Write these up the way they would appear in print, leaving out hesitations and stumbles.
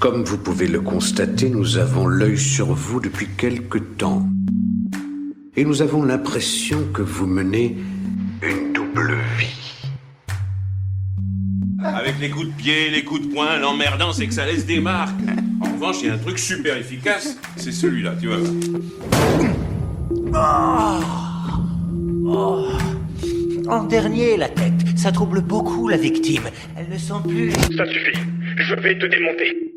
Comme vous pouvez le constater, nous avons l'œil sur vous depuis quelque temps. Et nous avons l'impression que vous menez une double vie. Avec les coups de pied, les coups de poing, l'emmerdant, c'est que ça laisse des marques. En revanche, il y a un truc super efficace, c'est celui-là, tu vois. En dernier, la tête. Ça trouble beaucoup la victime. Elle ne sent plus... Ça suffit. Je vais te démonter.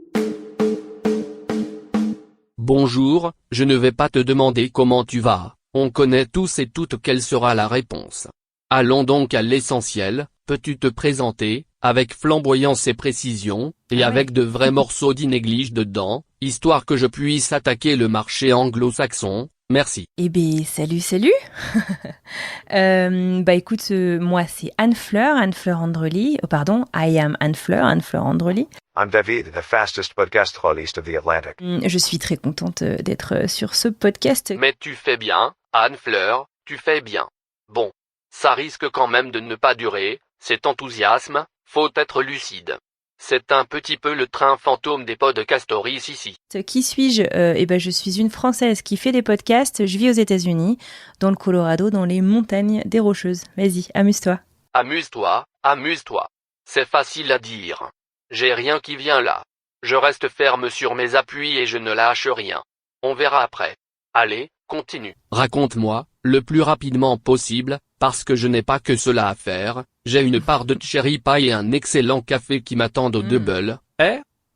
Bonjour, je ne vais pas te demander comment tu vas, on connaît tous et toutes quelle sera la réponse. Allons donc à l'essentiel, peux-tu te présenter, avec flamboyance et précision, et avec de vrais morceaux d'inéglige dedans, histoire que je puisse attaquer le marché anglo-saxon, merci. Eh bien, salut. Écoute, moi c'est Anne Fleur Andrely, I am Anne Fleur Andrely. I'm David, the fastest podcast troll east of the Atlantic. Je suis très contente d'être sur ce podcast. Mais tu fais bien, Anne Fleur, tu fais bien. Bon, ça risque quand même de ne pas durer, cet enthousiasme, faut être lucide. C'est un petit peu le train fantôme des podcastories ici. Qui suis-je ? Je suis une Française qui fait des podcasts, je vis aux États-Unis, dans le Colorado, dans les montagnes des Rocheuses. Vas-y, amuse-toi. Amuse-toi. C'est facile à dire. J'ai rien qui vient là. Je reste ferme sur mes appuis et je ne lâche rien. On verra après. Allez, continue. Raconte-moi, le plus rapidement possible, parce que je n'ai pas que cela à faire, j'ai une part de cherry pie et un excellent café qui m'attendent au double.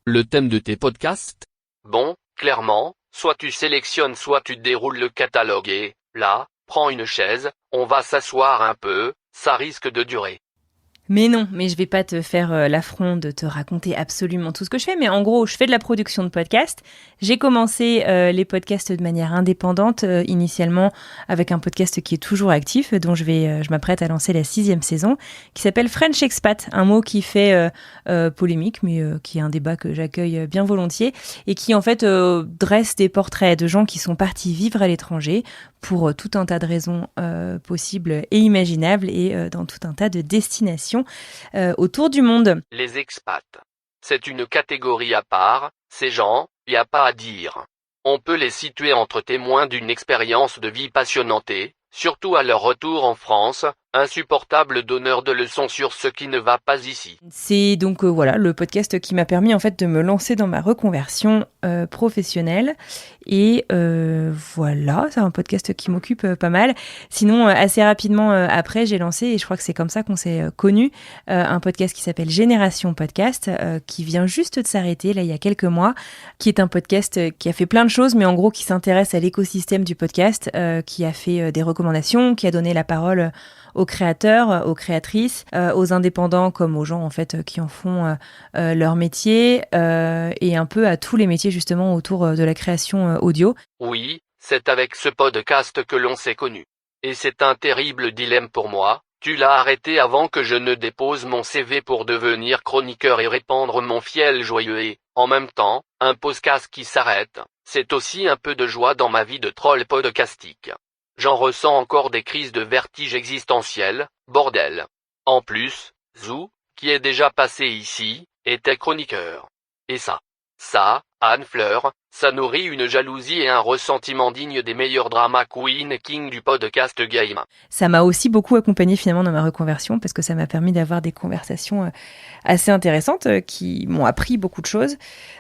Le thème de tes podcasts ? Bon, clairement, soit tu sélectionnes soit tu déroules le catalogue et, là, prends une chaise, on va s'asseoir un peu, ça risque de durer. Mais non, je vais pas te faire l'affront de te raconter absolument tout ce que je fais, mais en gros, je fais de la production de podcasts. J'ai commencé les podcasts de manière indépendante, initialement avec un podcast qui est toujours actif, dont je m'apprête à lancer la 6e saison, qui s'appelle French Expat, un mot qui fait polémique, mais qui est un débat que j'accueille bien volontiers, et qui en fait dresse des portraits de gens qui sont partis vivre à l'étranger pour tout un tas de raisons possibles et imaginables, et dans tout un tas de destinations autour du monde. Les expats. C'est une catégorie à part, ces gens, y a pas à dire. On peut les situer entre témoins d'une expérience de vie passionnante et, surtout à leur retour en France, insupportable donneur de leçons sur ce qui ne va pas ici. C'est donc le podcast qui m'a permis en fait de me lancer dans ma reconversion professionnelle, et c'est un podcast qui m'occupe pas mal. Sinon, assez rapidement après, j'ai lancé, et je crois que c'est comme ça qu'on s'est connus, un podcast qui s'appelle Génération Podcast, qui vient juste de s'arrêter là il y a quelques mois, qui est un podcast qui a fait plein de choses, mais en gros qui s'intéresse à l'écosystème du podcast, qui a fait des recommandations, qui a donné la parole aux créateurs, aux créatrices, aux indépendants comme aux gens en fait qui en font leur métier, et un peu à tous les métiers justement autour de la création audio. Oui, c'est avec ce podcast que l'on s'est connus. Et c'est un terrible dilemme pour moi. Tu l'as arrêté avant que je ne dépose mon CV pour devenir chroniqueur et répandre mon fiel joyeux et, en même temps, un podcast qui s'arrête. C'est aussi un peu de joie dans ma vie de troll podcastique. J'en ressens encore des crises de vertige existentiel, bordel. En plus, Zou, qui est déjà passé ici, était chroniqueur. Et ça, Anne Fleur, ça nourrit une jalousie et un ressentiment digne des meilleurs drama queen king du podcast game. Ça m'a aussi beaucoup accompagnée finalement dans ma reconversion, parce que ça m'a permis d'avoir des conversations assez intéressantes qui m'ont appris beaucoup de choses.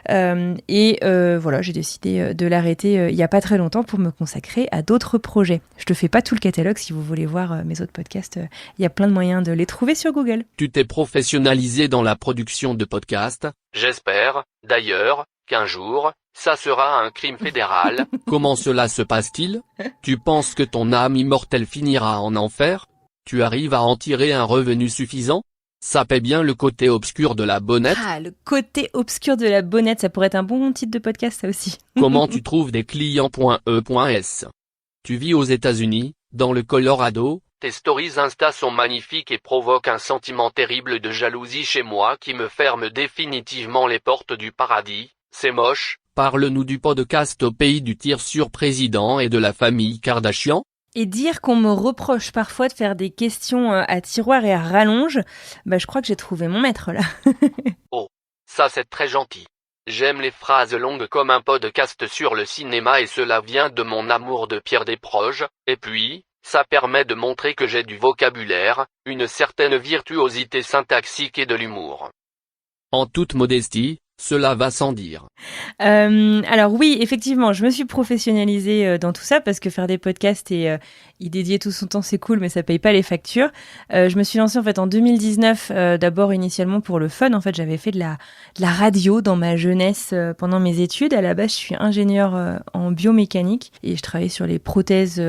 J'ai décidé de l'arrêter il y a pas très longtemps pour me consacrer à d'autres projets. Je te fais pas tout le catalogue, si vous voulez voir mes autres podcasts, il y a plein de moyens de les trouver sur Google. Tu t'es professionnalisé dans la production de podcasts. J'espère, d'ailleurs, qu'un jour, ça sera un crime fédéral. Comment cela se passe-t-il ? Tu penses que ton âme immortelle finira en enfer ? Tu arrives à en tirer un revenu suffisant ? Ça paie bien le côté obscur de la bonnette ? Ah, le côté obscur de la bonnette, ça pourrait être un bon titre de podcast, ça aussi. Comment tu trouves des clients.e.s ? Tu vis aux États-Unis, dans le Colorado. Tes stories Insta sont magnifiques et provoquent un sentiment terrible de jalousie chez moi qui me ferme définitivement les portes du paradis. C'est moche. Parle-nous du podcast au pays du tir sur président et de la famille Kardashian. Et dire qu'on me reproche parfois de faire des questions à tiroir et à rallonge, je crois que j'ai trouvé mon maître là. Oh, ça c'est très gentil. J'aime les phrases longues comme un podcast sur le cinéma et cela vient de mon amour de Pierre Desproges, et puis, ça permet de montrer que j'ai du vocabulaire, une certaine virtuosité syntaxique et de l'humour. En toute modestie, cela va sans dire. Alors oui, effectivement, je me suis professionnalisée dans tout ça parce que faire des podcasts et y dédier tout son temps, c'est cool, mais ça paye pas les factures. Je me suis lancée en fait en 2019, d'abord initialement pour le fun. En fait, j'avais fait de la radio dans ma jeunesse pendant mes études. À la base, je suis ingénieure en biomécanique et je travaillais sur les prothèses.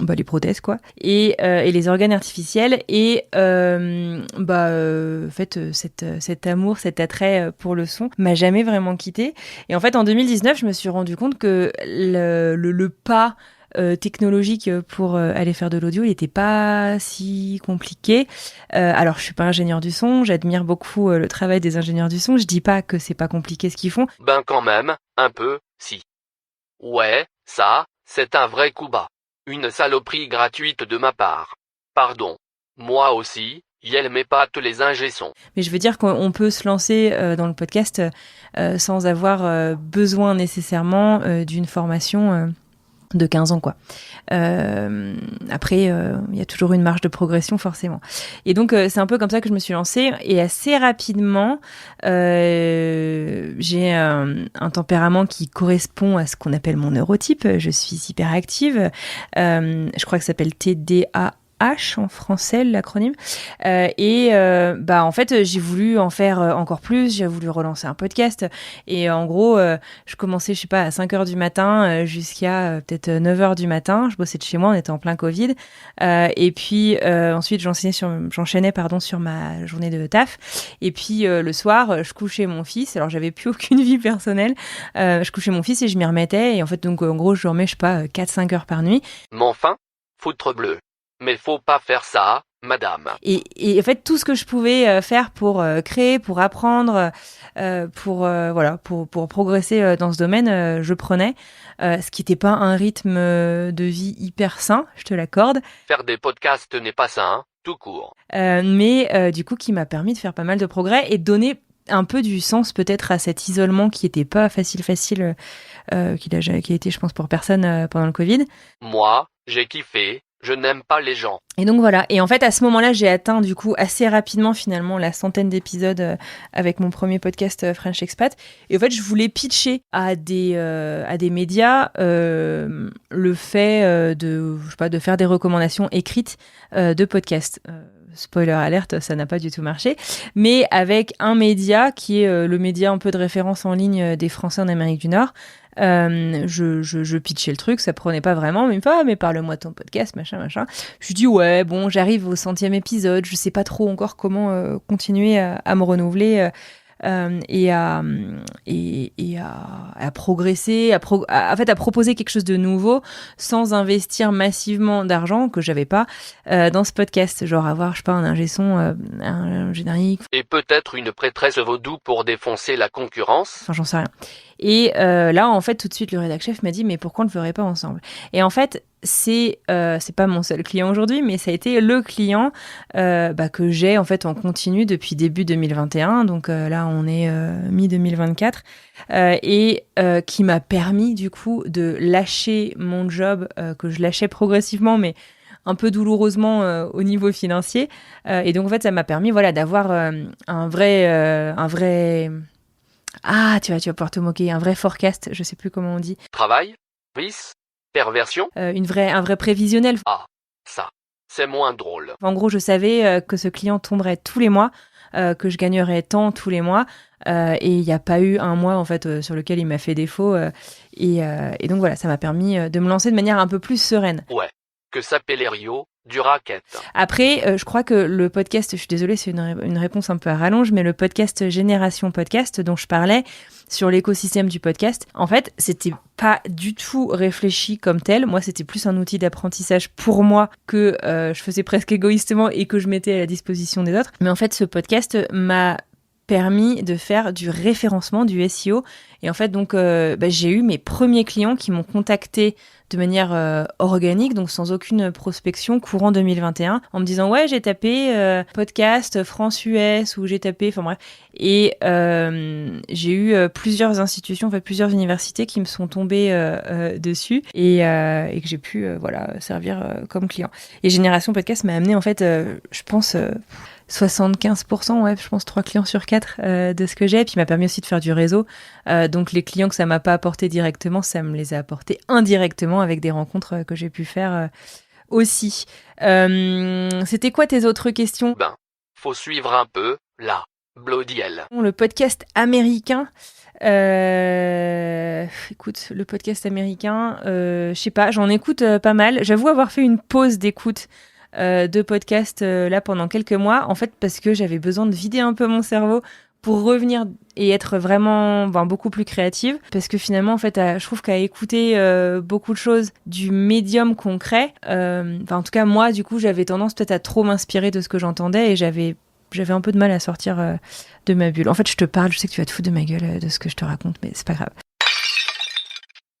Les prothèses quoi et les organes artificiels et en fait cet amour, cet attrait pour le son m'a jamais vraiment quitté. Et en fait en 2019 je me suis rendu compte que le pas technologique pour aller faire de l'audio, il était pas si compliqué. Alors je suis pas ingénieure du son, j'admire beaucoup le travail des ingénieurs du son, je dis pas que c'est pas compliqué ce qu'ils font. Ben quand même, un peu, si. Ouais, ça, c'est un vrai coup bas. Une saloperie gratuite de ma part. Pardon. Moi aussi, yel m'épate les ingé-sons. Mais je veux dire qu'on peut se lancer dans le podcast sans avoir besoin nécessairement d'une formation de 15 ans, quoi. Après, il y a toujours une marge de progression, forcément. Et donc, c'est un peu comme ça que je me suis lancée. Et assez rapidement, j'ai un tempérament qui correspond à ce qu'on appelle mon neurotype. Je suis hyperactive. Je crois que ça s'appelle TDAH en français, l'acronyme. En fait, j'ai voulu en faire encore plus. J'ai voulu relancer un podcast. Et en gros, je commençais, je sais pas, à 5h du matin jusqu'à peut-être 9h du matin. Je bossais de chez moi, on était en plein Covid. Et puis, ensuite, j'enchaînais sur ma journée de taf. Et puis, le soir, je couchais mon fils. Alors, j'avais plus aucune vie personnelle. Je couchais mon fils et je m'y remettais. Et en fait, donc, en gros, je dormais, je sais pas, 4-5 heures par nuit. Mais enfin, foutre bleu. Mais faut pas faire ça, madame. Et en fait, tout ce que je pouvais faire pour créer, pour apprendre, pour progresser dans ce domaine, je prenais. Ce qui n'était pas un rythme de vie hyper sain, je te l'accorde. Faire des podcasts n'est pas sain, tout court. Mais du coup, qui m'a permis de faire pas mal de progrès et de donner un peu du sens peut-être à cet isolement qui était pas facile, qui a été, je pense, pour personne pendant le Covid. Moi, j'ai kiffé. Je n'aime pas les gens. Et donc voilà. Et en fait, à ce moment-là, j'ai atteint du coup assez rapidement finalement la 100aine d'épisodes avec mon premier podcast French Expat. Et en fait, je voulais pitcher à des médias le fait de faire des recommandations écrites de podcasts. Spoiler alerte, ça n'a pas du tout marché. Mais avec un média qui est le média un peu de référence en ligne des Français en Amérique du Nord. Je pitchais le truc, ça prenait pas vraiment, mais mais parle-moi de ton podcast, machin. Je lui dis ouais, bon, j'arrive au 100e épisode, je sais pas trop encore comment continuer à me renouveler et à progresser, à proposer quelque chose de nouveau sans investir massivement d'argent que j'avais pas dans ce podcast, genre avoir, je sais pas, un ingé son, un générique. Et peut-être une prêtresse vaudou pour défoncer la concurrence. Enfin, j'en sais rien. Et là, en fait, tout de suite, le rédac chef m'a dit « Mais pourquoi on ne le ferait pas ensemble ?» Et en fait, c'est pas mon seul client aujourd'hui, mais ça a été le client que j'ai en fait en continu depuis début 2021. Donc là, on est mi-2024. Et qui m'a permis, du coup, de lâcher mon job que je lâchais progressivement, mais un peu douloureusement au niveau financier. Et donc, en fait, ça m'a permis d'avoir un vrai... Ah, tu vas pouvoir te moquer. Un vrai forecast, je sais plus comment on dit. Travail, vice, perversion. Un vrai prévisionnel. Ah, ça, c'est moins drôle. En gros, je savais que ce client tomberait tous les mois, que je gagnerais tant tous les mois, et il n'y a pas eu un mois en fait sur lequel il m'a fait défaut. Et donc voilà, ça m'a permis de me lancer de manière un peu plus sereine. Ouais, que ça Pellerio. Du racket. Après, je crois que le podcast, je suis désolée, c'est une réponse un peu à rallonge, mais le podcast Génération Podcast dont je parlais sur l'écosystème du podcast, en fait, c'était pas du tout réfléchi comme tel. Moi, c'était plus un outil d'apprentissage pour moi que je faisais presque égoïstement et que je mettais à la disposition des autres. Mais en fait, ce podcast m'a permis de faire du référencement, du SEO. Et en fait, donc, j'ai eu mes premiers clients qui m'ont contacté de manière organique, donc sans aucune prospection, courant 2021, en me disant « Ouais, j'ai tapé podcast France-US » ou j'ai tapé... Enfin bref. Et j'ai eu plusieurs institutions, en fait, plusieurs universités qui me sont tombées dessus et que j'ai pu servir comme client. Et Génération Podcast m'a amené, en fait, je pense... 75%, ouais, je pense 3 clients sur 4 de ce que j'ai. Puis il m'a permis aussi de faire du réseau. Donc les clients que ça m'a pas apporté directement, ça me les a apportés indirectement avec des rencontres que j'ai pu faire aussi. C'était quoi tes autres questions ? Faut suivre un peu, là, Bloody Hell. Le podcast américain. Écoute, le podcast américain, je sais pas, j'en écoute pas mal. J'avoue avoir fait une pause d'écoute de podcast là pendant quelques mois, en fait parce que j'avais besoin de vider un peu mon cerveau pour revenir et être vraiment beaucoup plus créative, parce que finalement en fait je trouve qu'à écouter beaucoup de choses du médium concret, en tout cas moi du coup j'avais tendance peut-être à trop m'inspirer de ce que j'entendais et j'avais un peu de mal à sortir de ma bulle. En fait je te parle, je sais que tu vas te foutre de ma gueule de ce que je te raconte, mais c'est pas grave.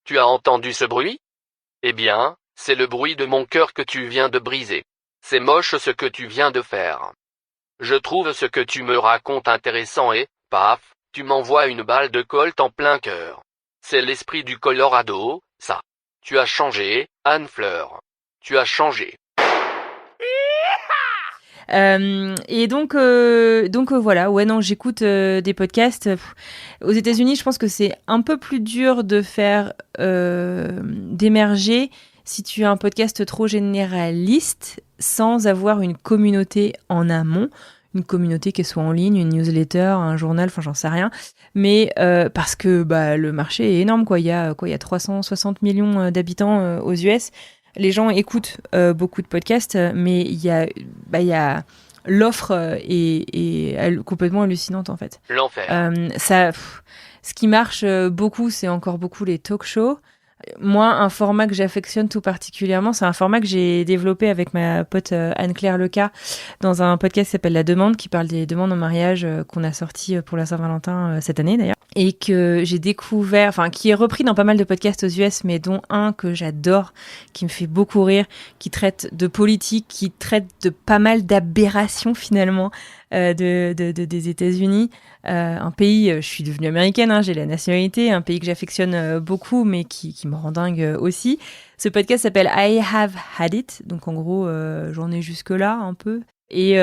Tu as entendu ce bruit ? Eh bien, c'est le bruit de mon cœur que tu viens de briser. C'est moche ce que tu viens de faire. Je trouve ce que tu me racontes intéressant et, paf, tu m'envoies une balle de Colt en plein cœur. C'est l'esprit du Colorado, ça. Tu as changé, Anne Fleur. Tu as changé. Et donc voilà, ouais non, j'écoute des podcasts. Aux États-Unis, je pense que c'est un peu plus dur de faire d'émerger si tu as un podcast trop généraliste sans avoir une communauté en amont, une communauté qui soit en ligne, une newsletter, un journal, enfin j'en sais rien, mais parce que le marché est énorme quoi, il y a 360 millions d'habitants aux US. Les gens écoutent beaucoup de podcasts, mais il y a l'offre est complètement hallucinante en fait. L'enfer. Ce qui marche beaucoup, c'est encore beaucoup les talk shows. Moi, un format que j'affectionne tout particulièrement, c'est un format que j'ai développé avec ma pote Anne-Claire Leca dans un podcast qui s'appelle La Demande, qui parle des demandes en mariage qu'on a sorti pour la Saint-Valentin cette année d'ailleurs, et que j'ai découvert, enfin qui est repris dans pas mal de podcasts aux US, mais dont un que j'adore, qui me fait beaucoup rire, qui traite de politique, qui traite de pas mal d'aberrations finalement des États-Unis, un pays, je suis devenue américaine, hein, j'ai la nationalité, un pays que j'affectionne beaucoup, mais qui me rend dingue aussi. Ce podcast s'appelle I Have Had It, donc en gros, j'en ai jusque-là un peu. Et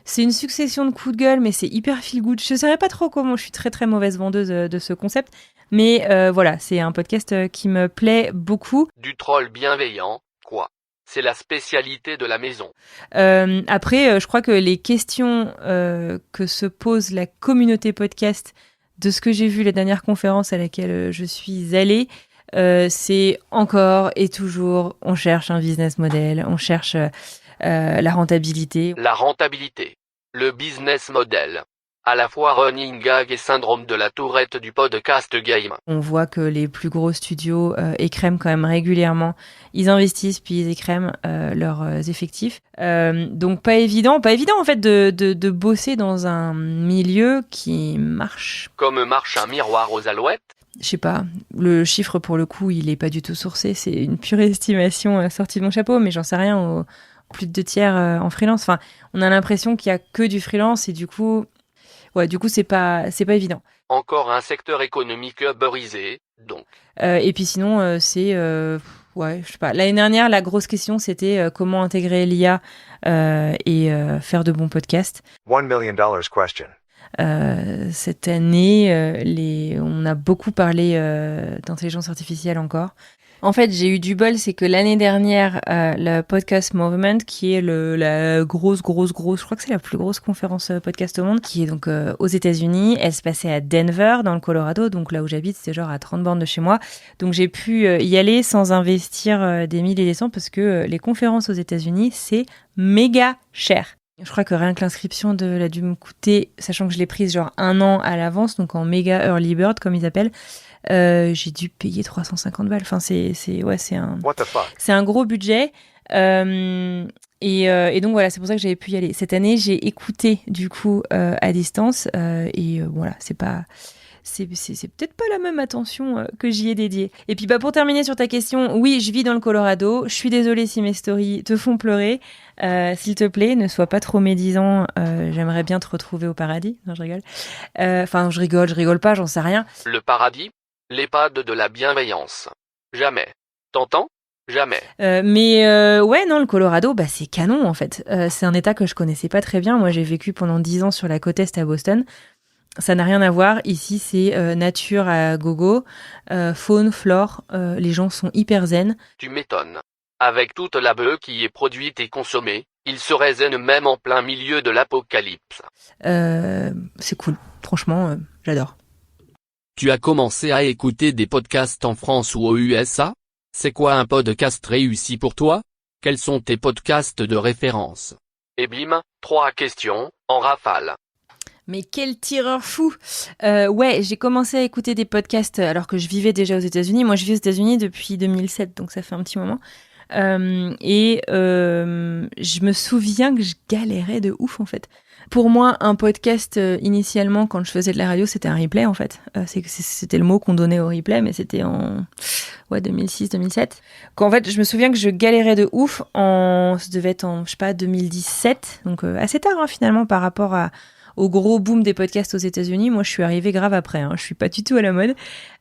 c'est une succession de coups de gueule, mais c'est hyper feel good. Je ne saurais pas trop comment, je suis très très mauvaise vendeuse de ce concept, mais voilà, c'est un podcast qui me plaît beaucoup. Du troll bienveillant, quoi. C'est la spécialité de la maison. Après, je crois que les questions que se pose la communauté podcast, de ce que j'ai vu la dernière conférence à laquelle je suis allée, c'est encore et toujours, on cherche un business model, on cherche la rentabilité. La rentabilité. Le business model. À la fois running gag et syndrome de la tourette du podcast game. On voit que les plus gros studios écrèment quand même régulièrement. Ils investissent puis ils écrèment leurs effectifs. Donc pas évident en fait de bosser dans un milieu qui marche. Comme marche un miroir aux alouettes. Je sais pas, le chiffre pour le coup il est pas du tout sourcé, c'est une pure estimation sortie de mon chapeau, mais j'en sais rien, plus de 2/3 en freelance. Enfin, on a l'impression qu'il y a que du freelance et du coup c'est pas évident. Encore un secteur économique brisé, donc. Et puis sinon je sais pas. L'année dernière, la grosse question c'était comment intégrer l'IA et faire de bons podcasts. $1 million question. Cette année, on a beaucoup parlé d'intelligence artificielle encore. En fait, j'ai eu du bol, c'est que l'année dernière, le Podcast Movement, qui est la grosse, je crois que c'est la plus grosse conférence podcast au monde, qui est donc aux États-Unis. Elle se passait à Denver, dans le Colorado, donc là où j'habite, c'est genre à 30 bornes de chez moi. Donc j'ai pu y aller sans investir des milliers et des cents, parce que les conférences aux États-Unis, c'est méga cher. Je crois que rien que l'inscription a dû me coûter, sachant que je l'ai prise genre 1 an à l'avance, donc en méga early bird, comme ils appellent. J'ai dû payer 350 balles. Enfin, c'est un gros budget. Et donc voilà, c'est pour ça que j'avais pu y aller. Cette année, j'ai écouté du coup à distance voilà, c'est peut-être pas la même attention que j'y ai dédiée. Et puis pour terminer sur ta question, oui, je vis dans le Colorado. Je suis désolée si mes stories te font pleurer. S'il te plaît, ne sois pas trop médisant. J'aimerais bien te retrouver au paradis. Non, je rigole. Enfin, je rigole pas, j'en sais rien. Le paradis, l'EHPAD de la bienveillance. Jamais. T'entends ? Jamais. Ouais, non, le Colorado, c'est canon en fait. C'est un état que je connaissais pas très bien. Moi, j'ai vécu pendant 10 ans sur la côte est à Boston. Ça n'a rien à voir. Ici, c'est nature à gogo, faune, flore. Les gens sont hyper zen. Tu m'étonnes. Avec toute la bœuf qui est produite et consommée, ils seraient zen même en plein milieu de l'apocalypse. C'est cool. Franchement, j'adore. Tu as commencé à écouter des podcasts en France ou aux USA ? C'est quoi un podcast réussi pour toi ? Quels sont tes podcasts de référence ? Et bim, 3 questions, en rafale. Mais quel tireur fou! Ouais, j'ai commencé à écouter des podcasts alors que je vivais déjà aux États-Unis. Moi, je vis aux États-Unis depuis 2007, donc ça fait un petit moment. Je me souviens que je galérais de ouf, en fait. Pour moi, un podcast, initialement, quand je faisais de la radio, c'était un replay, en fait. C'était le mot qu'on donnait au replay, mais c'était en 2006-2007. En fait, je me souviens que je galérais de ouf ça devait être en, 2017. Donc, assez tard, hein, finalement, par rapport au gros boom des podcasts aux États-Unis. Moi, je suis arrivée grave après. Je suis pas du tout à la mode.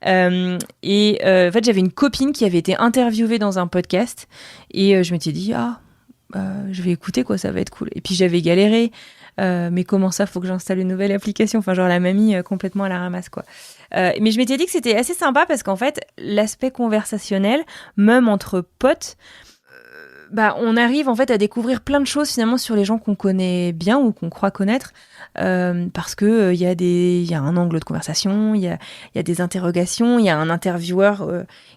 En fait, j'avais une copine qui avait été interviewée dans un podcast et je m'étais dit je vais écouter quoi, ça va être cool. Et puis j'avais galéré. Mais comment ça, faut que j'installe une nouvelle application. Enfin, genre la mamie complètement à la ramasse quoi. Mais je m'étais dit que c'était assez sympa parce qu'en fait, l'aspect conversationnel, même entre potes. On arrive en fait à découvrir plein de choses finalement sur les gens qu'on connaît bien ou qu'on croit connaître parce que il y a un angle de conversation, il y a des interrogations, il y a un intervieweur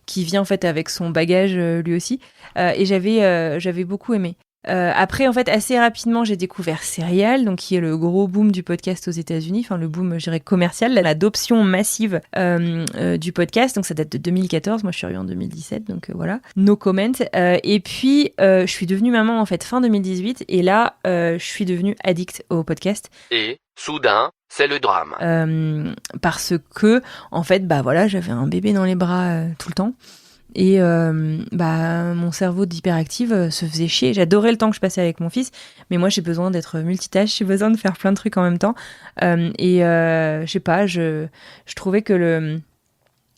qui vient en fait avec son bagage lui aussi et j'avais beaucoup aimé. Après, en fait, assez rapidement, j'ai découvert Serial, donc qui est le gros boom du podcast aux États-Unis, enfin le boom, je dirais, commercial, l'adoption massive du podcast. Donc ça date de 2014. Moi, je suis arrivée en 2017, donc voilà. No comment. Et puis, je suis devenue maman en fait fin 2018, et là, je suis devenue addict au podcast. Et soudain, c'est le drame. Parce que, en fait, voilà, j'avais un bébé dans les bras tout le temps. Et mon cerveau d'hyperactive se faisait chier. J'adorais le temps que je passais avec mon fils, mais moi j'ai besoin d'être multitâche, j'ai besoin de faire plein de trucs en même temps. Je sais pas, je trouvais que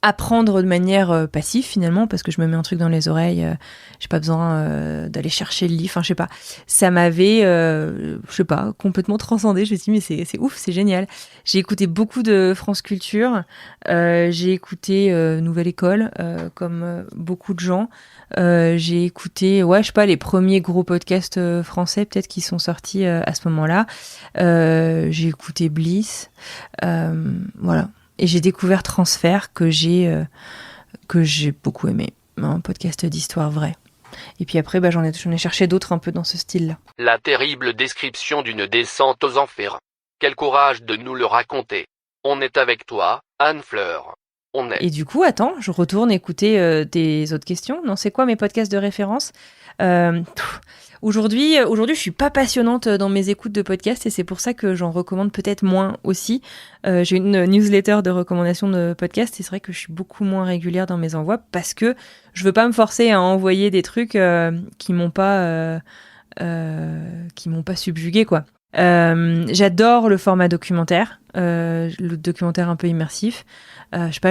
apprendre de manière passive finalement, parce que je me mets un truc dans les oreilles, j'ai pas besoin d'aller chercher le lit, enfin je sais pas, ça m'avait complètement transcendée. Je me suis dit mais c'est ouf, c'est génial. J'ai écouté beaucoup de France Culture, j'ai écouté Nouvelle École comme beaucoup de gens, j'ai écouté les premiers gros podcasts français peut-être qui sont sortis à ce moment-là, j'ai écouté Bliss, voilà. Et j'ai découvert Transfert que j'ai beaucoup aimé, un podcast d'histoire vraie. Et puis après, j'en ai cherché d'autres un peu dans ce style-là. La terrible description d'une descente aux enfers. Quel courage de nous le raconter. On est avec toi, Anne Fleur. On est. Et du coup, attends, je retourne écouter tes autres questions. Non, c'est quoi mes podcasts de référence ? Aujourd'hui, je suis pas passionnante dans mes écoutes de podcasts et c'est pour ça que j'en recommande peut-être moins aussi. J'ai une newsletter de recommandations de podcasts et c'est vrai que je suis beaucoup moins régulière dans mes envois parce que je veux pas me forcer à envoyer des trucs qui m'ont pas subjuguée quoi. J'adore le format documentaire, le documentaire un peu immersif.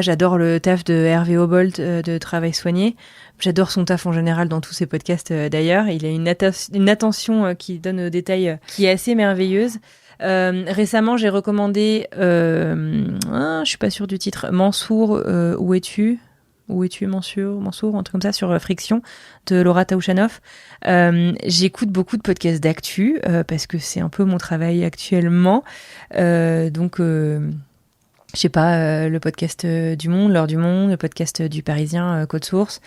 J'adore le taf de Hervé Obolt de Travail Soigné. J'adore son taf en général dans tous ses podcasts d'ailleurs. Il a une attention qui donne aux détails qui est assez merveilleuse. Récemment, j'ai recommandé, je suis pas sûre du titre, Mansour, Où es-tu ? Où es-tu, Mansour, un truc comme ça, sur Friction, de Laura Taouchanoff. J'écoute beaucoup de podcasts d'actu, parce que c'est un peu mon travail actuellement. Je sais pas, le podcast du Monde, L'heure du Monde, le podcast du Parisien, Code Source,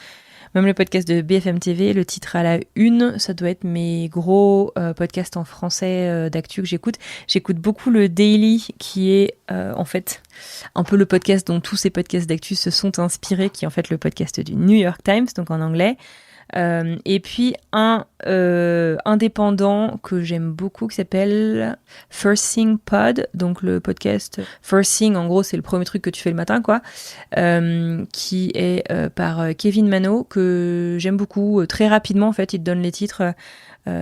même le podcast de BFM TV, le titre à la une, ça doit être mes gros podcasts en français d'actu que j'écoute. J'écoute beaucoup le Daily, qui est en fait un peu le podcast dont tous ces podcasts d'actu se sont inspirés, qui est en fait le podcast du New York Times, donc en anglais. Et puis un indépendant que j'aime beaucoup qui s'appelle First Thing Pod, donc le podcast First Thing, en gros c'est le premier truc que tu fais le matin quoi, qui est par Kevin Mano, que j'aime beaucoup. Très rapidement en fait il te donne les titres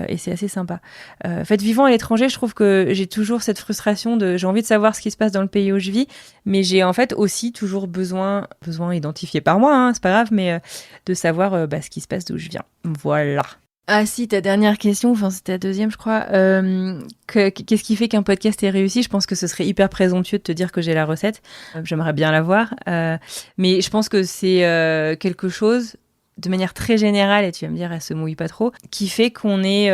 et c'est assez sympa. En fait, vivant à l'étranger, je trouve que j'ai toujours cette frustration de j'ai envie de savoir ce qui se passe dans le pays où je vis, mais j'ai en fait aussi toujours besoin identifié par moi, hein, c'est pas grave, mais de savoir ce qui se passe d'où je viens. Voilà. Ah si, ta dernière question, enfin c'était la deuxième je crois, qu'est-ce qui fait qu'un podcast est réussi? Je pense que ce serait hyper présomptueux de te dire que j'ai la recette, j'aimerais bien l'avoir, mais je pense que c'est quelque chose de manière très générale, et tu vas me dire, elle se mouille pas trop, qui fait qu'on est...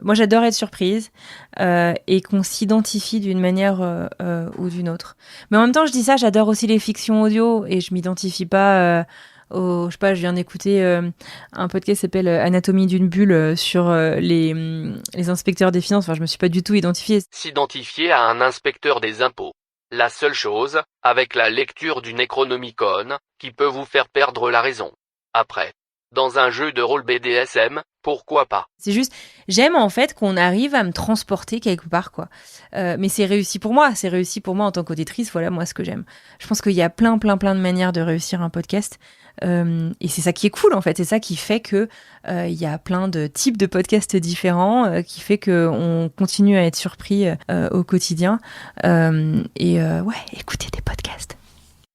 moi, j'adore être surprise et qu'on s'identifie d'une manière ou d'une autre. Mais en même temps, je dis ça, j'adore aussi les fictions audio et je m'identifie pas... je sais pas, je viens d'écouter un podcast qui s'appelle Anatomie d'une bulle sur les inspecteurs des finances. Enfin, je me suis pas du tout identifiée. S'identifier à un inspecteur des impôts. La seule chose, avec la lecture du Necronomicon, qui peut vous faire perdre la raison. Après. Dans un jeu de rôle BDSM, pourquoi pas? C'est juste, j'aime en fait qu'on arrive à me transporter quelque part, quoi. Mais c'est réussi pour moi en tant qu'auditrice, voilà moi ce que j'aime. Je pense qu'il y a plein de manières de réussir un podcast. Et c'est ça qui est cool en fait, c'est ça qui fait que il y a plein de types de podcasts différents, qui fait qu'on continue à être surpris au quotidien. Écoutez des podcasts.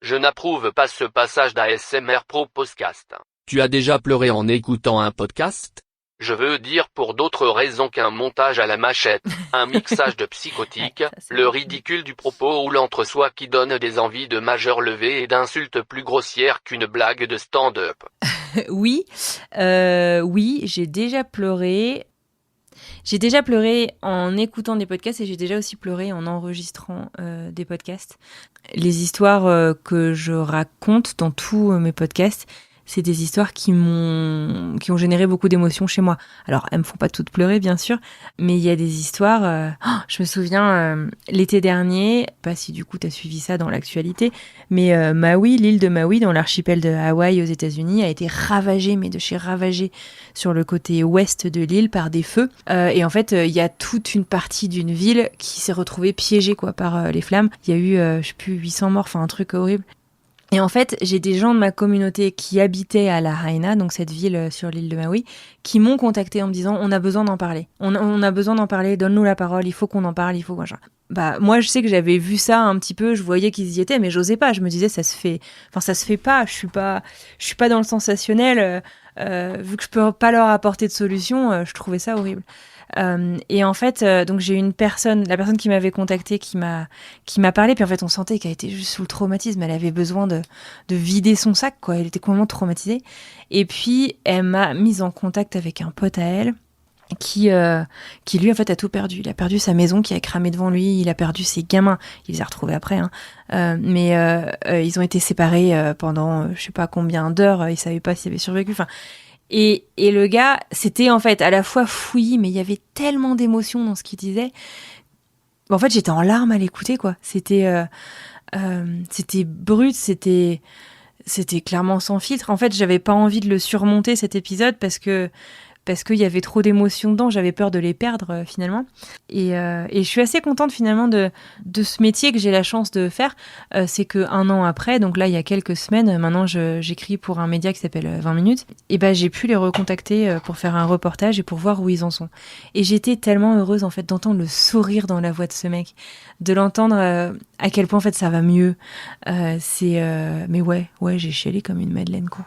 Je n'approuve pas ce passage d'ASMR Pro Podcast. Tu as déjà pleuré en écoutant un podcast? Je veux dire pour d'autres raisons qu'un montage à la machette, un mixage de psychotique, le ridicule du propos ou l'entre-soi qui donne des envies de majeur levé et d'insultes plus grossières qu'une blague de stand-up. Oui, j'ai déjà pleuré. J'ai déjà pleuré en écoutant des podcasts et j'ai déjà aussi pleuré en enregistrant des podcasts. Les histoires que je raconte dans tous mes podcasts, c'est des histoires qui ont généré beaucoup d'émotions chez moi. Alors, elles me font pas toutes pleurer, bien sûr, mais il y a des histoires... je me souviens, l'été dernier, pas si du coup t'as suivi ça dans l'actualité, mais Maui, l'île de Maui, dans l'archipel de Hawaï aux États-Unis, a été ravagée, mais de chez ravagée, sur le côté ouest de l'île par des feux. Et en fait, il y a toute une partie d'une ville qui s'est retrouvée piégée quoi, par les flammes. Il y a eu, 800 morts, enfin un truc horrible. Et en fait, j'ai des gens de ma communauté qui habitaient à Lahaina, donc cette ville sur l'île de Maui, qui m'ont contacté en me disant on a besoin d'en parler. On a besoin d'en parler, donne-nous la parole, il faut qu'on en parle, il faut machin. Moi je sais que j'avais vu ça un petit peu, je voyais qu'ils y étaient, mais j'osais pas. Je me disais ça se fait pas. Je suis pas dans le sensationnel. Vu que je peux pas leur apporter de solution, je trouvais ça horrible. Et en fait, donc j'ai eu la personne qui m'avait contactée, qui m'a parlé, puis en fait on sentait qu'elle était juste sous le traumatisme, elle avait besoin de vider son sac, quoi. Elle était complètement traumatisée. Et puis elle m'a mise en contact avec un pote à elle, qui lui en fait a tout perdu. Il a perdu sa maison qui a cramé devant lui, il a perdu ses gamins, il les a retrouvés après, mais ils ont été séparés pendant je sais pas combien d'heures, il savait pas s'il avait survécu, enfin. Et le gars, c'était en fait à la fois fouillis, mais il y avait tellement d'émotions dans ce qu'il disait. En fait, j'étais en larmes à l'écouter, quoi. C'était brut, c'était clairement sans filtre. En fait, j'avais pas envie de le surmonter cet épisode parce qu'il y avait trop d'émotions dedans, j'avais peur de les perdre finalement. Et je suis assez contente finalement de ce métier que j'ai la chance de faire. C'est qu'un an après, donc là il y a quelques semaines, maintenant j'écris pour un média qui s'appelle 20 minutes, et j'ai pu les recontacter pour faire un reportage et pour voir où ils en sont. Et j'étais tellement heureuse en fait d'entendre le sourire dans la voix de ce mec, de l'entendre à quel point en fait ça va mieux. Mais ouais, j'ai chialé comme une madeleine quoi.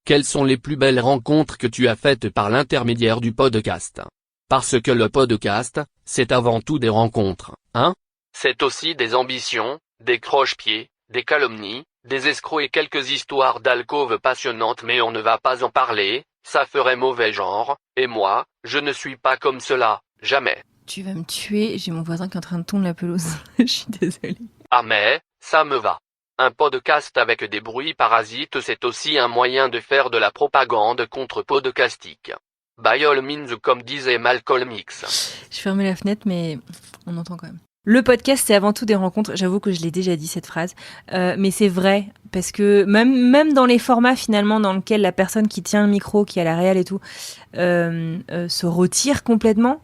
Quelles sont les plus belles rencontres que tu as faites par l'intermédiaire du podcast? Parce que le podcast, c'est avant tout des rencontres, hein? C'est aussi des ambitions, des croche-pieds, des calomnies, des escrocs et quelques histoires d'alcôve passionnantes, mais on ne va pas en parler, ça ferait mauvais genre, et moi, je ne suis pas comme cela, jamais. Tu vas me tuer, j'ai mon voisin qui est en train de tondre la pelouse, je suis désolée. Ah mais, ça me va. Un podcast avec des bruits parasites, c'est aussi un moyen de faire de la propagande contre podcastique. By all means, comme disait Malcolm X. Je fermais la fenêtre, mais on entend quand même. Le podcast, c'est avant tout des rencontres. J'avoue que je l'ai déjà dit, cette phrase. Mais c'est vrai, parce que même dans les formats, finalement, dans lesquels la personne qui tient le micro, qui a la réal et tout, se retire complètement,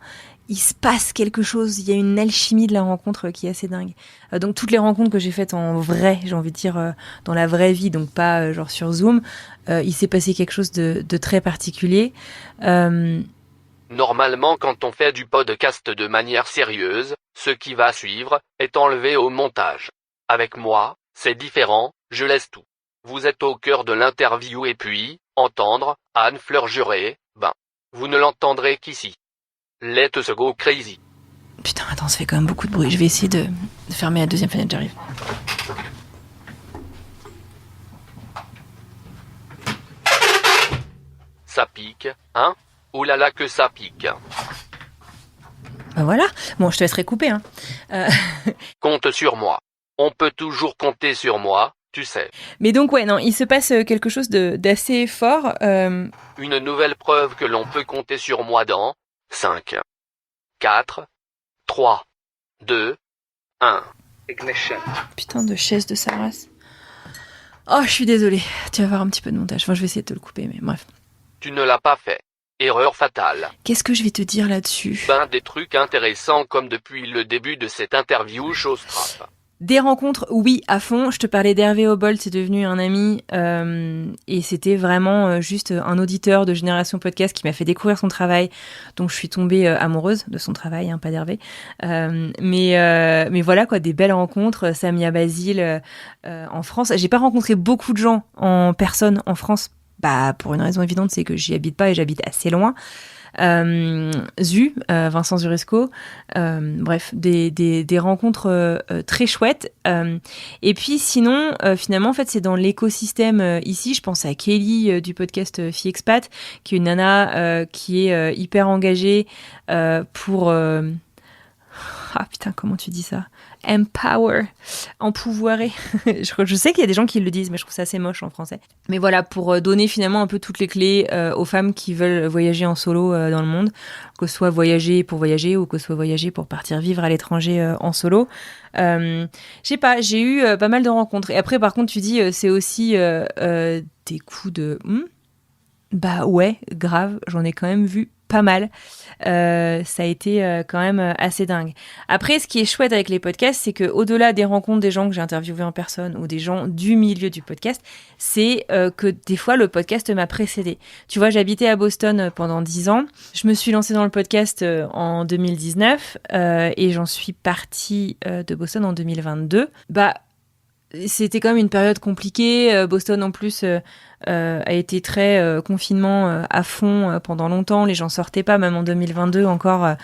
il se passe quelque chose. Il y a une alchimie de la rencontre qui est assez dingue. Donc, toutes les rencontres que j'ai faites en vrai, j'ai envie de dire, dans la vraie vie, donc pas genre sur Zoom, il s'est passé quelque chose de très particulier. Normalement, quand on fait du podcast de manière sérieuse, ce qui va suivre est enlevé au montage. Avec moi, c'est différent, je laisse tout. Vous êtes au cœur de l'interview et puis, entendre Anne-Fleur jurer, vous ne l'entendrez qu'ici. Let's go crazy. Putain, attends, ça fait quand même beaucoup de bruit. Je vais essayer de fermer la deuxième fenêtre, j'arrive. Ça pique, hein? Oh là là que ça pique. Bah voilà. Bon, je te laisserai couper, hein. Compte sur moi. On peut toujours compter sur moi, tu sais. Mais donc, ouais, non, il se passe quelque chose d'assez fort. Une nouvelle preuve que l'on peut compter sur moi dans 5, 4, 3, 2, 1. Ignition. Putain de chaise de sa race. Oh, je suis désolée. Tu vas voir un petit peu de montage. Enfin, je vais essayer de te le couper, mais bref. Tu ne l'as pas fait. Erreur fatale. Qu'est-ce que je vais te dire là-dessus ? Des trucs intéressants comme depuis le début de cette interview, chose trappe. Des rencontres, oui, à fond. Je te parlais d'Hervé Obold, c'est devenu un ami. Et c'était vraiment juste un auditeur de Génération Podcast qui m'a fait découvrir son travail. Donc je suis tombée amoureuse de son travail, hein, pas d'Hervé. Mais voilà, quoi, des belles rencontres. Samia Basile en France. J'ai pas rencontré beaucoup de gens en personne en France. Pour une raison évidente, c'est que j'y habite pas et j'habite assez loin. Vincent Zuresco, bref, des rencontres très chouettes. Et puis sinon, finalement, en fait, c'est dans l'écosystème ici. Je pense à Kelly du podcast Fille Expat, qui est une nana qui est hyper engagée pour... Ah putain, comment tu dis ça ? Empower, empouvoirer. Je sais qu'il y a des gens qui le disent, mais je trouve ça assez moche en français. Mais voilà, pour donner finalement un peu toutes les clés aux femmes qui veulent voyager en solo dans le monde, que ce soit voyager pour voyager ou que ce soit voyager pour partir vivre à l'étranger en solo. Je sais pas, j'ai eu pas mal de rencontres. Et après, par contre, tu dis, c'est aussi des coups de... Bah ouais, grave, j'en ai quand même vu pas mal. Ça a été quand même assez dingue. Après, ce qui est chouette avec les podcasts, c'est que au-delà des rencontres des gens que j'ai interviewés en personne ou des gens du milieu du podcast, c'est que des fois le podcast m'a précédé. Tu vois, j'habitais à Boston pendant 10 ans. Je me suis lancée dans le podcast en 2019 et j'en suis partie de Boston en 2022. C'était quand même une période compliquée. Boston, en plus, a été très confinement à fond pendant longtemps. Les gens sortaient pas, même en 2022 encore.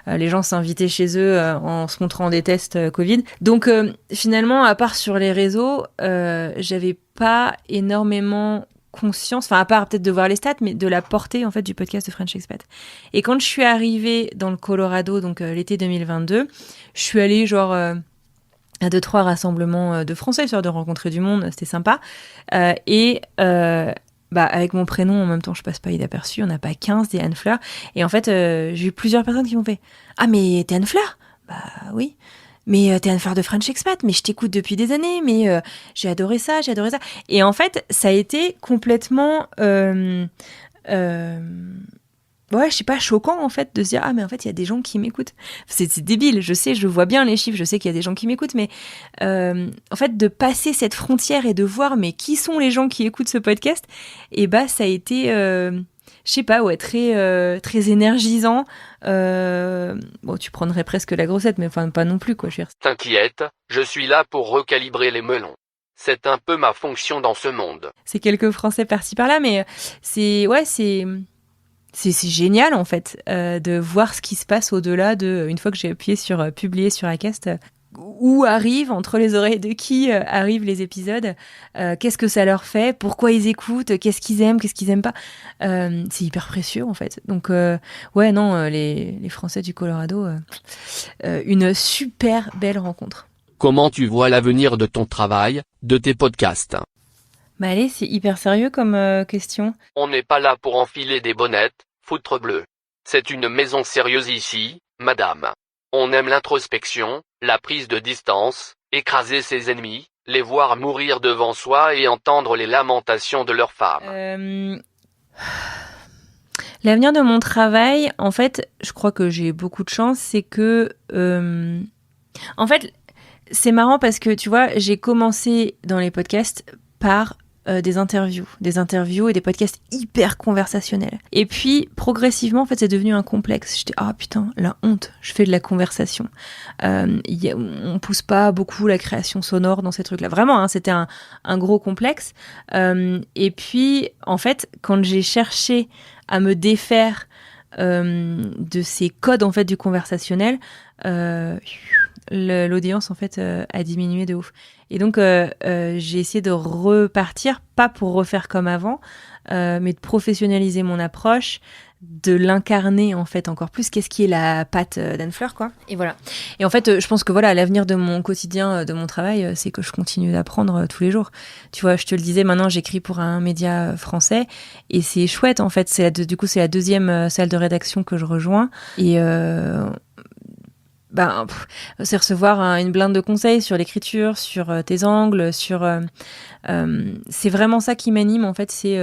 Les gens s'invitaient chez eux en se montrant des tests Covid. Donc, finalement, à part sur les réseaux, j'avais pas énormément conscience, enfin à part peut-être de voir les stats, mais de la portée en fait du podcast de French Expat. Et quand je suis arrivée dans le Colorado, donc l'été 2022, je suis allée genre... à 2-3 rassemblements de Français, de rencontrer du monde, c'était sympa. Avec mon prénom, en même temps, je passe pas inaperçu, on n'a pas 15, des Anne-Fleur. Et en fait, j'ai eu plusieurs personnes qui m'ont fait « Ah, mais t'es Anne-Fleur ?» Bah oui. « Mais t'es Anne-Fleur de French Expat, mais je t'écoute depuis des années, mais j'ai adoré ça. » Et en fait, ça a été complètement... ouais, je sais pas, choquant en fait de se dire ah mais en fait il y a des gens qui m'écoutent. C'est débile, je sais, je vois bien les chiffres, je sais qu'il y a des gens qui m'écoutent, mais en fait de passer cette frontière et de voir mais qui sont les gens qui écoutent ce podcast, et ça a été je sais pas, ouais, très énergisant. Bon, tu prendrais presque la grossette, mais enfin pas non plus quoi. T'inquiète, je suis là pour recalibrer les melons. C'est un peu ma fonction dans ce monde. C'est quelques Français par-ci par-là, mais c'est génial en fait de voir ce qui se passe au-delà de, une fois que j'ai appuyé sur publier sur Acast, où arrivent, entre les oreilles de qui arrivent les épisodes, qu'est-ce que ça leur fait, pourquoi ils écoutent, qu'est-ce qu'ils aiment pas. C'est hyper précieux en fait. Donc ouais non, les Français du Colorado, une super belle rencontre. Comment tu vois l'avenir de ton travail, de tes podcasts ? Allez, c'est hyper sérieux comme question. On n'est pas là pour enfiler des bonnettes, foutre bleu. C'est une maison sérieuse ici, madame. On aime l'introspection, la prise de distance, écraser ses ennemis, les voir mourir devant soi et entendre les lamentations de leurs femmes. L'avenir de mon travail, en fait, je crois que j'ai beaucoup de chance, c'est que... En fait, c'est marrant parce que, tu vois, j'ai commencé dans les podcasts par des interviews et des podcasts hyper conversationnels. Et puis, progressivement, en fait, c'est devenu un complexe. J'étais, putain, la honte, je fais de la conversation. On pousse pas beaucoup la création sonore dans ces trucs-là. Vraiment, hein, c'était un gros complexe. Et puis, en fait, quand j'ai cherché à me défaire de ces codes, en fait, du conversationnel, l'audience en fait a diminué de ouf. Et donc j'ai essayé de repartir, pas pour refaire comme avant, mais de professionnaliser mon approche, de l'incarner en fait encore plus. Qu'est-ce qui est la patte d'Anne Fleur, quoi. Et voilà. Et en fait, je pense que voilà, l'avenir de mon quotidien, de mon travail, c'est que je continue d'apprendre tous les jours. Tu vois, je te le disais, maintenant j'écris pour un média français et c'est chouette en fait. Du coup, c'est la deuxième salle de rédaction que je rejoins et c'est recevoir une blinde de conseils sur l'écriture, sur tes angles, c'est vraiment ça qui m'anime en fait, c'est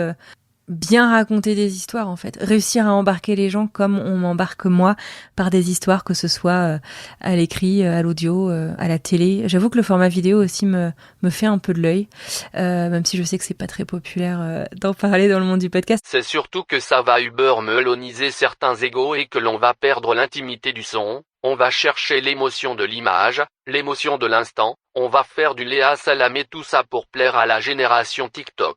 bien raconter des histoires en fait, réussir à embarquer les gens comme on m'embarque moi par des histoires, que ce soit à l'écrit, à l'audio, à la télé. J'avoue que le format vidéo aussi me fait un peu de l'œil, même si je sais que c'est pas très populaire d'en parler dans le monde du podcast. C'est surtout que ça va meloniser certains égos et que l'on va perdre l'intimité du son. On va chercher l'émotion de l'image, l'émotion de l'instant, on va faire du Léa Salamé, tout ça pour plaire à la génération TikTok.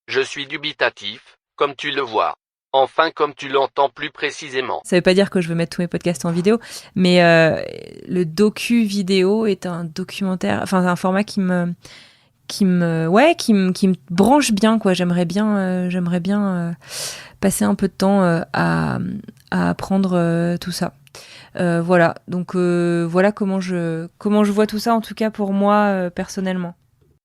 Je suis dubitatif, comme tu le vois. Enfin, comme tu l'entends plus précisément. Ça veut pas dire que je veux mettre tous mes podcasts en vidéo, mais le docu vidéo est un documentaire, enfin un format qui me branche bien, quoi. J'aimerais bien passer un peu de temps à apprendre tout ça. Voilà, donc voilà comment je vois tout ça, en tout cas pour moi personnellement.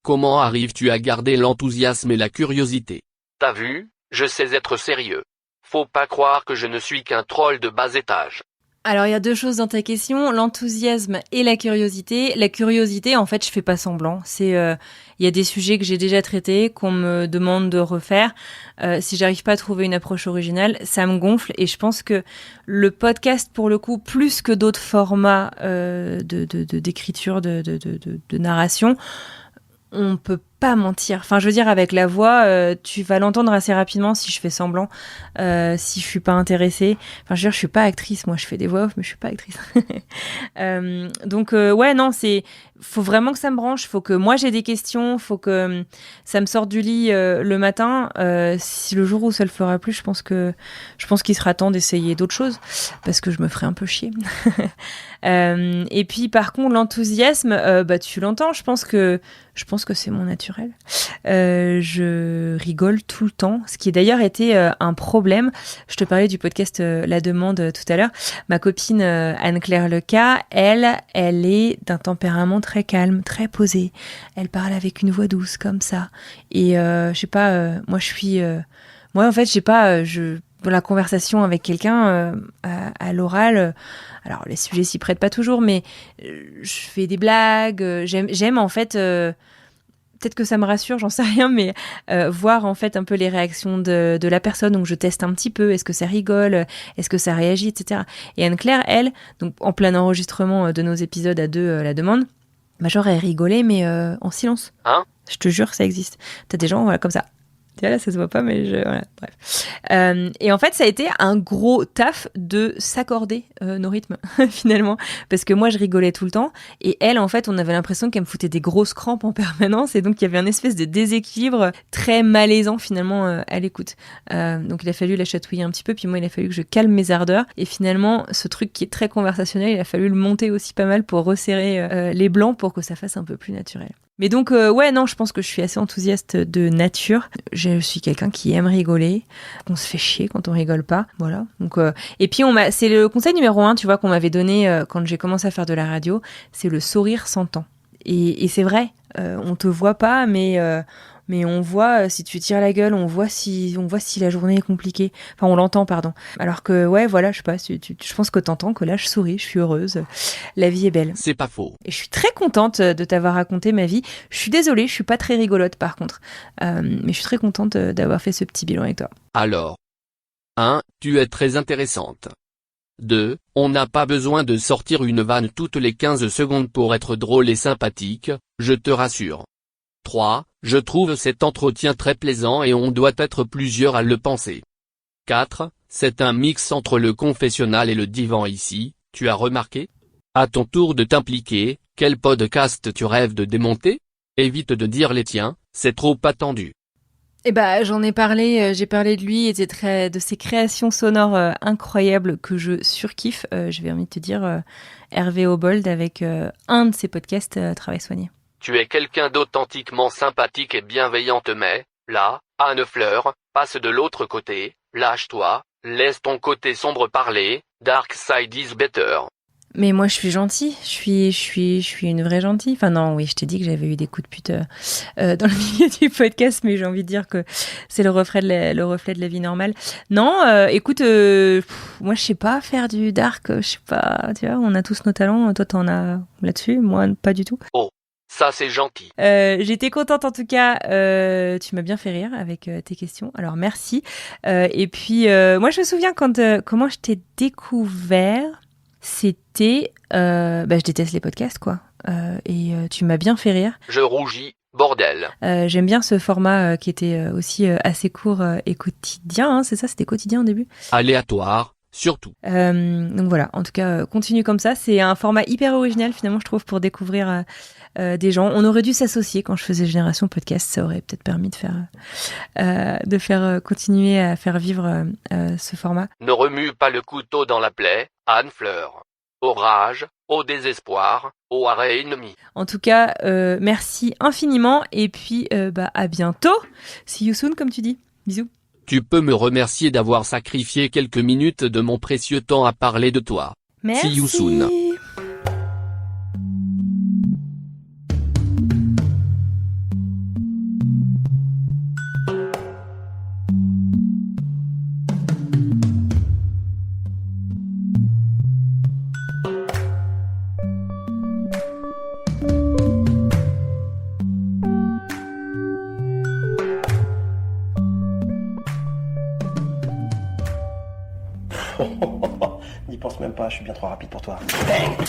Comment arrives-tu à garder l'enthousiasme et la curiosité? T'as vu, je sais être sérieux. Faut pas croire que je ne suis qu'un troll de bas étage. Alors il y a deux choses dans ta question, l'enthousiasme et la curiosité. La curiosité, en fait, je fais pas semblant. C'est il y a des sujets que j'ai déjà traités, qu'on me demande de refaire. Si j'arrive pas à trouver une approche originale, ça me gonfle. Et je pense que le podcast, pour le coup, plus que d'autres formats d'écriture, de narration, on peut pas mentir. Enfin, je veux dire, avec la voix, tu vas l'entendre assez rapidement si je fais semblant, si je suis pas intéressée. Enfin, je veux dire, je suis pas actrice, moi, je fais des voix off, mais je suis pas actrice. Donc, ouais, non, faut vraiment que ça me branche, faut que moi j'ai des questions, faut que ça me sorte du lit le matin. Si le jour où ça le fera plus, je pense qu'il sera temps d'essayer d'autres choses, parce que je me ferai un peu chier. Et puis, par contre, l'enthousiasme, tu l'entends, je pense que c'est mon naturel. Je rigole tout le temps, ce qui d'ailleurs été un problème. Je te parlais du podcast La Demande tout à l'heure. Ma copine Anne-Claire Leca, elle est d'un tempérament très calme, très posé. Elle parle avec une voix douce comme ça. Et je sais pas, moi en fait, j'ai pas la conversation avec quelqu'un à l'oral. Alors les sujets s'y prêtent pas toujours, mais je fais des blagues. J'aime en fait. Peut-être que ça me rassure, j'en sais rien, mais voir en fait un peu les réactions de la personne. Donc je teste un petit peu, est-ce que ça rigole, est-ce que ça réagit, etc. Et Anne-Claire, elle, donc en plein enregistrement de nos épisodes à deux, La Demande, genre elle rigolait, mais en silence. Hein? Je te jure, ça existe. T'as des gens, voilà, comme ça. Là, ça se voit pas, mais voilà, bref. Et en fait, ça a été un gros taf de s'accorder nos rythmes, finalement. Parce que moi, je rigolais tout le temps. Et elle, en fait, on avait l'impression qu'elle me foutait des grosses crampes en permanence. Et donc, il y avait un espèce de déséquilibre très malaisant, finalement, à l'écoute. Donc, il a fallu la chatouiller un petit peu. Puis moi, il a fallu que je calme mes ardeurs. Et finalement, ce truc qui est très conversationnel, il a fallu le monter aussi pas mal pour resserrer les blancs pour que ça fasse un peu plus naturel. Mais donc, ouais, non, je pense que je suis assez enthousiaste de nature. Je suis quelqu'un qui aime rigoler. On se fait chier quand on rigole pas. Voilà. Donc, et puis, c'est le conseil numéro 1, tu vois, qu'on m'avait donné quand j'ai commencé à faire de la radio. C'est le sourire s'entend. Et c'est vrai. On te voit pas, mais mais on voit si tu tires la gueule, on voit si la journée est compliquée. Enfin, on l'entend, pardon. Alors que, ouais, voilà, je sais pas, je pense que t'entends que là, je souris, je suis heureuse. La vie est belle. C'est pas faux. Et je suis très contente de t'avoir raconté ma vie. Je suis désolée, je suis pas très rigolote par contre. Mais je suis très contente d'avoir fait ce petit bilan avec toi. Alors. 1. Tu es très intéressante. 2. On n'a pas besoin de sortir une vanne toutes les 15 secondes pour être drôle et sympathique, je te rassure. 3. Je trouve cet entretien très plaisant et on doit être plusieurs à le penser. 4. C'est un mix entre le confessionnal et le divan ici, tu as remarqué? À ton tour de t'impliquer, quel podcast tu rêves de démonter? Évite de dire les tiens, c'est trop attendu. Eh ben, j'en ai parlé, j'ai parlé de lui et de ses créations sonores incroyables que je surkiffe. Je vais envie de te dire Hervé Obold avec un de ses podcasts Travail soigné. Tu es quelqu'un d'authentiquement sympathique et bienveillante mais, là, Anne Fleur, passe de l'autre côté, lâche-toi, laisse ton côté sombre parler, dark side is better. Mais moi, je suis gentille. Je suis une vraie gentille. Enfin non, oui, je t'ai dit que j'avais eu des coups de pute dans le milieu du podcast, mais j'ai envie de dire que c'est le reflet de la vie normale. Non, écoute, moi, je sais pas faire du dark. Je sais pas. Tu vois, on a tous nos talents. Toi, t'en as là-dessus. Moi, pas du tout. Oh, ça c'est gentil. J'étais contente en tout cas. Tu m'as bien fait rire avec tes questions. Alors merci. Et puis, moi, je me souviens comment je t'ai découvert. C'était... je déteste les podcasts, quoi. Et tu m'as bien fait rire. Je rougis, bordel. J'aime bien ce format qui était aussi assez court et quotidien. Hein, c'est ça, c'était quotidien au début. Aléatoire, surtout. Donc voilà, en tout cas, continue comme ça. C'est un format hyper original, finalement, je trouve, pour découvrir des gens. On aurait dû s'associer quand je faisais Génération Podcast. Ça aurait peut-être permis de faire continuer à faire vivre ce format. Ne remue pas le couteau dans la plaie, Anne Fleur. Au rage, au désespoir, au arrêt ennemi. En tout cas, merci infiniment et puis à bientôt. See you soon, comme tu dis. Bisous. Tu peux me remercier d'avoir sacrifié quelques minutes de mon précieux temps à parler de toi. Merci. See you soon. N'y pense même pas, je suis bien trop rapide pour toi. Bang.